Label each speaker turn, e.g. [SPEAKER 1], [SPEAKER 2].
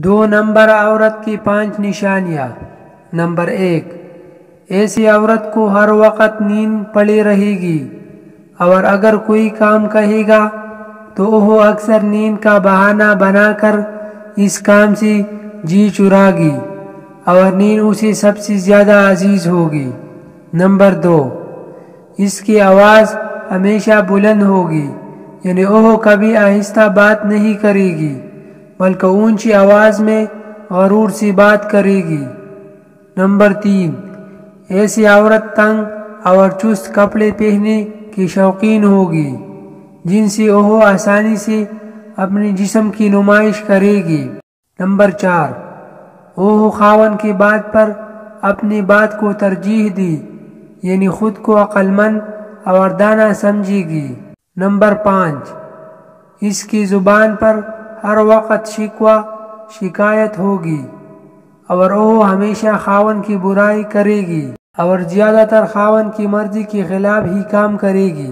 [SPEAKER 1] دو number عورت کی 5 نشانیاں۔ نمبر 1، ایسی عورت کو ہر وقت نیند پڑی رہے گی، اور اگر کوئی کام کہے گا تو وہ اکثر نیند کا بہانہ بنا کر اس کام سے جی چرا گی، اور نیند اسے سب سے زیادہ عزیز ہوگی۔ نمبر 2، اس کی آواز ہمیشہ بلند ہوگی، یعنی وہ کبھی آہستہ بات نہیں کرے گی بلکہ اونچی آواز میں غرور سے بات کرے گی۔ نمبر 3، ایسی عورت تنگ اور چست کپڑے پہننے کی شوقین ہوگی، جن سے وہ آسانی سے اپنے جسم کی نمائش کرے گی۔ نمبر 4، وہ خاوند کی بات پر اپنی بات کو ترجیح دی، یعنی خود کو عقل مند اور دانا سمجھے گی۔ نمبر 5، اس کی زبان پر ہر وقت شکوہ شکایت ہوگی، اور وہ ہمیشہ خاوند کی برائی کرے گی اور زیادہ تر خاوند کی مرضی کے خلاف ہی کام کرے گی۔